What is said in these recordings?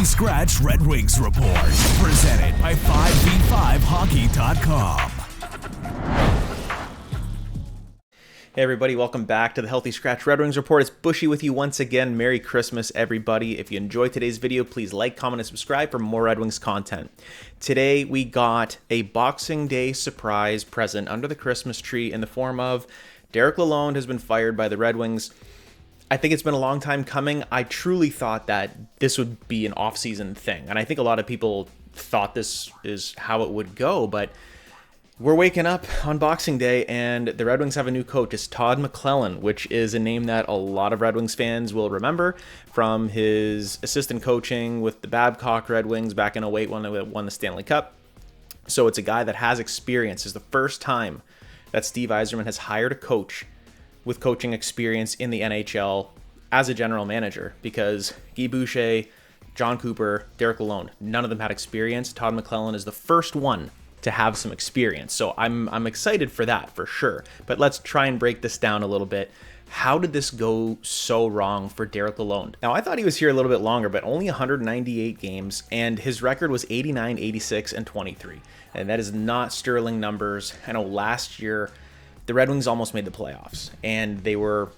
Healthy Scratch Red Wings Report, presented by 5v5hockey.com. Hey everybody, welcome back to the Healthy Scratch Red Wings Report. It's Buschy with you once again. Merry Christmas, everybody. If you enjoyed today's video, please like, comment, and subscribe for more Red Wings content. Today, we got a Boxing Day surprise present under the Christmas tree in the form of Derek Lalonde has been fired by the Red Wings. I think it's been a long time coming. I truly thought that this would be an off-season thing, and I think a lot of people thought this is how it would go, but we're waking up on Boxing Day, and the Red Wings have a new coach. It's Todd McLellan, which is a name that a lot of Red Wings fans will remember from his assistant coaching with the Babcock Red Wings back in 2008 when they won the Stanley Cup. So it's a guy that has experience. It's the first time that Steve Yzerman has hired a coach with coaching experience in the NHL as a general manager, because Guy Buschy, John Cooper, Derek Lalonde, none of them had experience. Todd McLellan is the first one to have some experience. So I'm excited for that, for sure. But let's try and break this down a little bit. How did this go so wrong for Derek Lalonde? Now, I thought he was here a little bit longer, but only 198 games, and his record was 89, 86, and 23. And that is not sterling numbers. I know last year, the Red Wings almost made the playoffs, and they were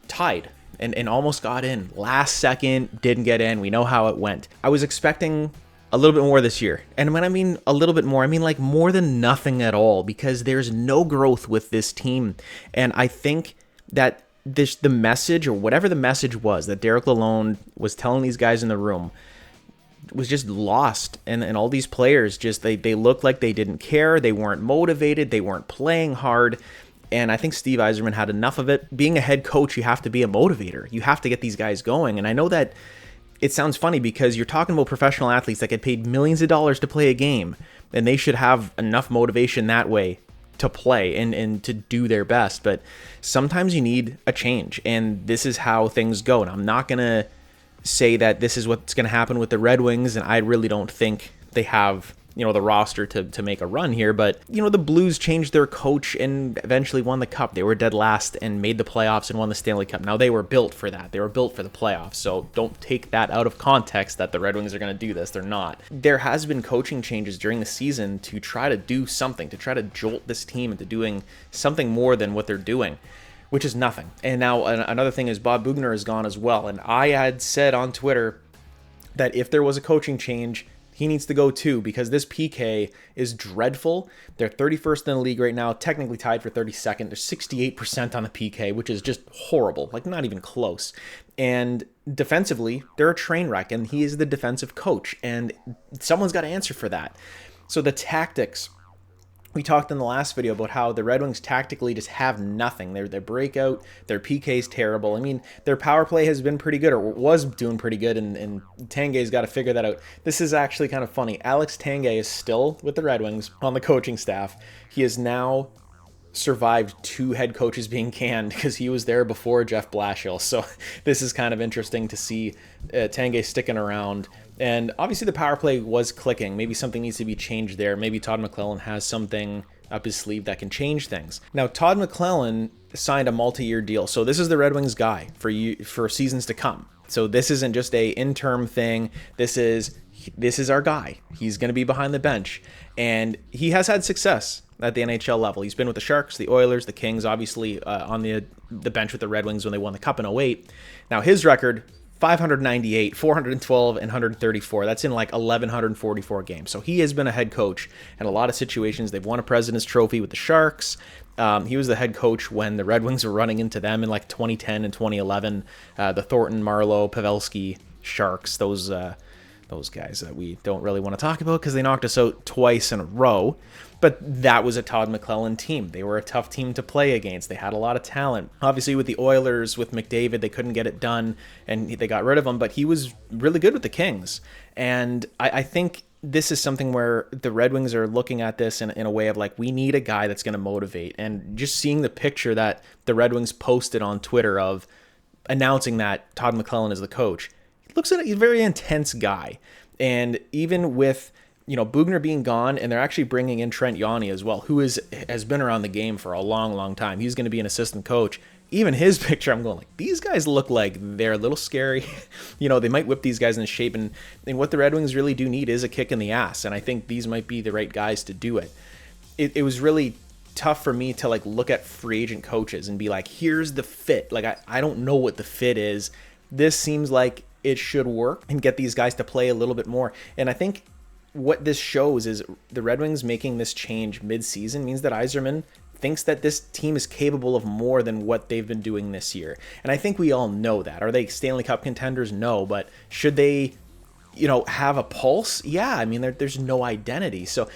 tied and almost got in. Last second, didn't get in. We know how it went. I was expecting a little bit more this year. And when I mean a little bit more, I mean like more than nothing at all, because there's no growth with this team. And I think that the message, or whatever the message was that Derek Lalonde was telling these guys in the room, was just lost. And all these players just, they looked like they didn't care. They weren't motivated. They weren't playing hard. And I think Steve Yzerman had enough of it. Being a head coach, you have to be a motivator. You have to get these guys going. And I know that it sounds funny because you're talking about professional athletes that get paid millions of dollars to play a game, and they should have enough motivation that way to play and to do their best. But sometimes you need a change, and this is how things go. And I'm not going to say that this is what's going to happen with the Red Wings, and I really don't think they have, the roster to make a run here. But, the Blues changed their coach and eventually won the Cup. They were dead last and made the playoffs and won the Stanley Cup. Now, they were built for that. They were built for the playoffs. So don't take that out of context that the Red Wings are going to do this. They're not. There has been coaching changes during the season to try to do something, to try to jolt this team into doing something more than what they're doing, which is nothing. And now another thing is Bob Boughner is gone as well. And I had said on Twitter that if there was a coaching change, he needs to go too, because this PK is dreadful. They're 31st in the league right now, technically tied for 32nd. They're 68% on the PK, which is just horrible, like not even close. And defensively, they're a train wreck, and he is the defensive coach, and someone's got to answer for that. So the tactics, we talked in the last video about how the Red Wings tactically just have nothing. Their breakout, their PK is terrible. I mean, their power play has been pretty good, or was doing pretty good, and Tanguay's got to figure that out. This is actually kind of funny. Alex Tanguay is still with the Red Wings on the coaching staff. He has now survived 2 head coaches being canned because he was there before Jeff Blashill. So this is kind of interesting to see Tanguay sticking around. And obviously the power play was clicking. Maybe something needs to be changed there. Maybe Todd McLellan has something up his sleeve that can change things. Now, Todd McLellan signed a multi-year deal. So this is the Red Wings guy for seasons to come. So this isn't just a interim thing. This is our guy. He's going to be behind the bench. And he has had success at the NHL level. He's been with the Sharks, the Oilers, the Kings, obviously on the bench with the Red Wings when they won the Cup in 2008. Now his record, 598, 412, and 134. That's in like 1,144 games. So he has been a head coach in a lot of situations. They've won a President's Trophy with the Sharks. He was the head coach when the Red Wings were running into them in like 2010 and 2011. The Thornton, Marlowe, Pavelski Sharks, those guys that we don't really want to talk about because they knocked us out twice in a row. But that was a Todd McLellan team. They were a tough team to play against. They had a lot of talent. Obviously, with the Oilers, with McDavid, they couldn't get it done, and they got rid of him. But he was really good with the Kings. And I think this is something where the Red Wings are looking at this in a way of like, we need a guy that's going to motivate. And just seeing the picture that the Red Wings posted on Twitter of announcing that Todd McLellan is the coach, he looks like he's a very intense guy. And even with Boughner being gone, and they're actually bringing in Trent Yawney as well, who has been around the game for a long, long time. He's going to be an assistant coach. even his picture, I'm going like, these guys look like they're a little scary. They might whip these guys into shape, and what the Red Wings really do need is a kick in the ass, and I think these might be the right guys to do it. It was really tough for me to like look at free agent coaches and be like, here's the fit. Like, I don't know what the fit is. This seems like it should work and get these guys to play a little bit more. And I think what this shows is the Red Wings making this change mid-season means that Yzerman thinks that this team is capable of more than what they've been doing this year. And I think we all know that. Are they Stanley Cup contenders? No. But should they, have a pulse? Yeah. I mean, there's no identity. So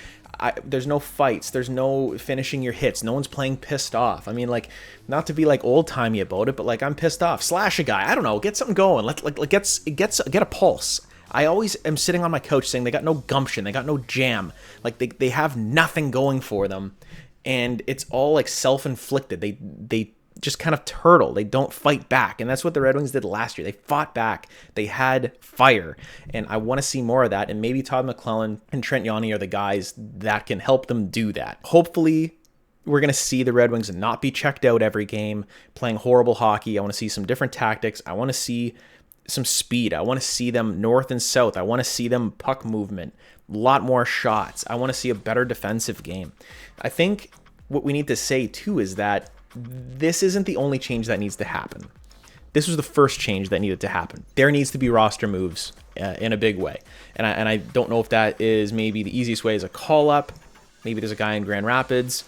there's no fights. There's no finishing your hits. No one's playing pissed off. I mean, like, not to be like old-timey about it, but like, I'm pissed off. Slash a guy. I don't know. Get something going. Get a pulse. I always am sitting on my couch saying they got no gumption. They got no jam. Like, they have nothing going for them. And it's all like self-inflicted. They just kind of turtle. They don't fight back. And that's what the Red Wings did last year. They fought back. They had fire. And I want to see more of that. And maybe Todd McLellan and Trent Yawney are the guys that can help them do that. Hopefully, we're going to see the Red Wings not be checked out every game, playing horrible hockey. I want to see some different tactics. I want to see some speed. I want to see them north and south. I want to see them puck movement, a lot more shots. I want to see a better defensive game. I think what we need to say too is that this isn't the only change that needs to happen. This was the first change that needed to happen. There needs to be roster moves in a big way. And I don't know if that is maybe the easiest way is a call up. Maybe there's a guy in Grand Rapids.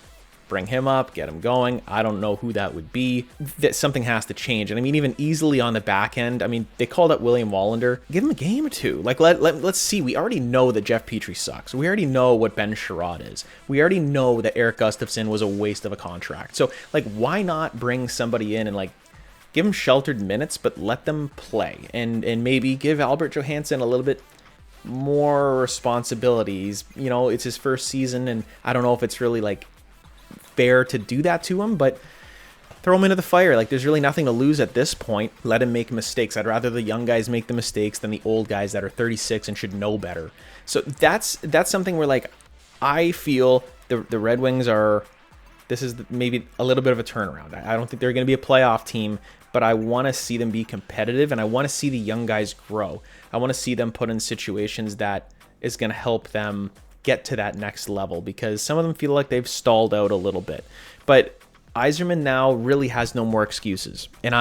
Bring him up, get him going. I don't know who that would be. That something has to change. And I mean, even easily on the back end, I mean, they called up William Wallander. Give him a game or two. Like, let's see. We already know that Jeff Petrie sucks. We already know what Ben Sherrod is. We already know that Eric Gustafsson was a waste of a contract. So, like, why not bring somebody in and, like, give them sheltered minutes, but let them play? And maybe give Albert Johansson a little bit more responsibilities. It's his first season, and I don't know if it's really, like, fair to do that to him, but throw him into the fire. Like, there's really nothing to lose at this point. Let him make mistakes. I'd rather the young guys make the mistakes than the old guys that are 36 and should know better. So that's something where, like, I feel the Red Wings are, this is maybe a little bit of a turnaround. I don't think they're going to be a playoff team, but I want to see them be competitive, and I want to see the young guys grow. I want to see them put in situations that is going to help them get to that next level, because some of them feel like they've stalled out a little bit. But Yzerman now really has no more excuses. And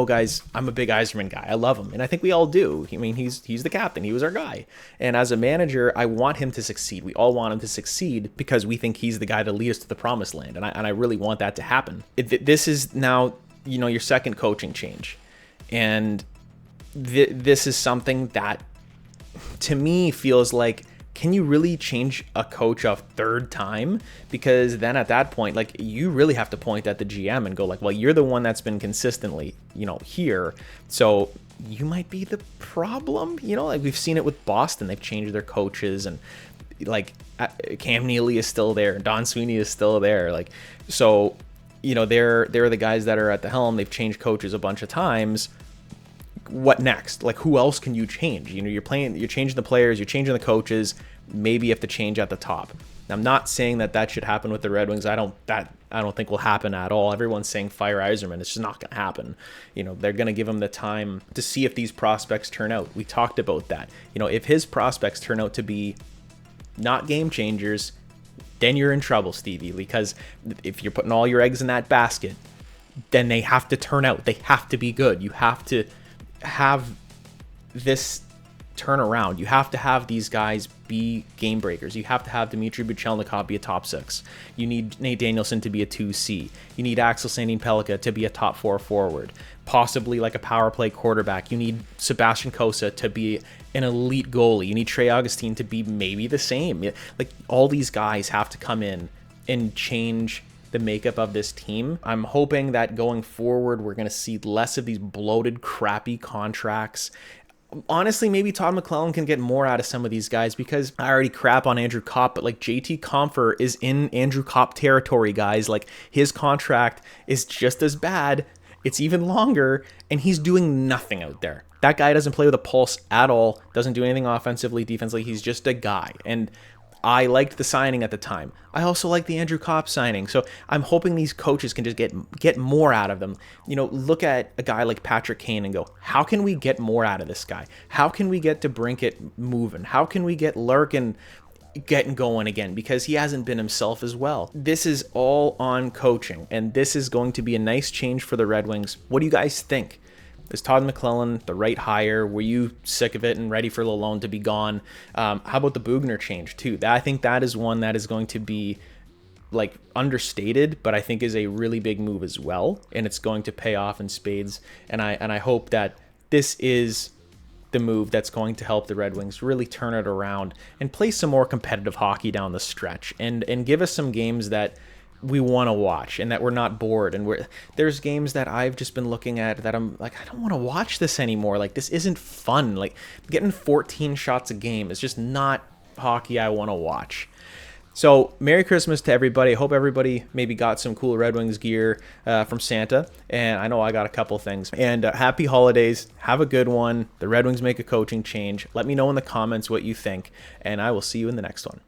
guys, I'm a big Yzerman guy. I love him, and I think we all do. I mean, he's the captain. He was our guy. And as a manager, I want him to succeed. We all want him to succeed because we think he's the guy to lead us to the promised land. And I really want that to happen. This is now, your second coaching change. And this is something that, to me, feels like, can you really change a coach a third time? Because then at that point, like, you really have to point at the GM and go like, well, you're the one that's been consistently, here. So you might be the problem, like we've seen it with Boston. They've changed their coaches, and like Cam Neely is still there. Don Sweeney is still there. Like, so, they're the guys that are at the helm. They've changed coaches a bunch of times. What next? Like, who else can you change? You're changing the players, you're changing the coaches. Maybe you have to change at the top. Now, I'm not saying that should happen with the Red Wings. I don't think will happen at all. Everyone's saying fire Yzerman. It's just not going to happen. They're going to give him the time to see if these prospects turn out. We talked about that. If his prospects turn out to be not game changers, then you're in trouble, Stevie, because if you're putting all your eggs in that basket, then they have to turn out. They have to be good. You have to have this turnaround. You have to have these guys be game breakers. You have to have Dmitry Buchelnikov be a top 6. You need Nate Danielson to be a 2C. You need Axel Sandin-Pellikka to be a top 4 forward, possibly like a power play quarterback. You need Sebastian Cossa to be an elite goalie. You need Trey Augustine to be maybe the same. Like, all these guys have to come in and change the makeup of this team. I'm hoping that going forward, we're going to see less of these bloated, crappy contracts. Honestly, maybe Todd McLellan can get more out of some of these guys, because I already crap on Andrew Kopp, but like JT Compher is in Andrew Kopp territory, guys. Like, his contract is just as bad. It's even longer, and he's doing nothing out there. That guy doesn't play with a pulse at all, doesn't do anything offensively, defensively. He's just a guy. And I liked the signing at the time. I also like the Andrew Kopp signing. So I'm hoping these coaches can just get more out of them. You know, look at a guy like Patrick Kane and go, how can we get more out of this guy? How can we get DeBrincat moving? How can we get Larkin getting going again? Because he hasn't been himself as well. This is all on coaching, and this is going to be a nice change for the Red Wings. What do you guys think? Is Todd McLellan the right hire? Were you sick of it and ready for Lalonde to be gone? How about the Bugner change too? I think that is one that is going to be like understated, but I think is a really big move as well, and it's going to pay off in spades. And I hope that this is the move that's going to help the Red Wings really turn it around and play some more competitive hockey down the stretch, and give us some games that we want to watch and that we're not bored. And there's games that I've just been looking at that I'm like, I don't want to watch this anymore. Like, this isn't fun. Like, getting 14 shots a game is just not hockey I want to watch. So Merry Christmas to everybody. I hope everybody maybe got some cool Red Wings gear from Santa, and I know I got a couple things. And happy holidays. Have a good one. The Red Wings make a coaching change. Let me know in the comments what you think, and I will see you in the next one.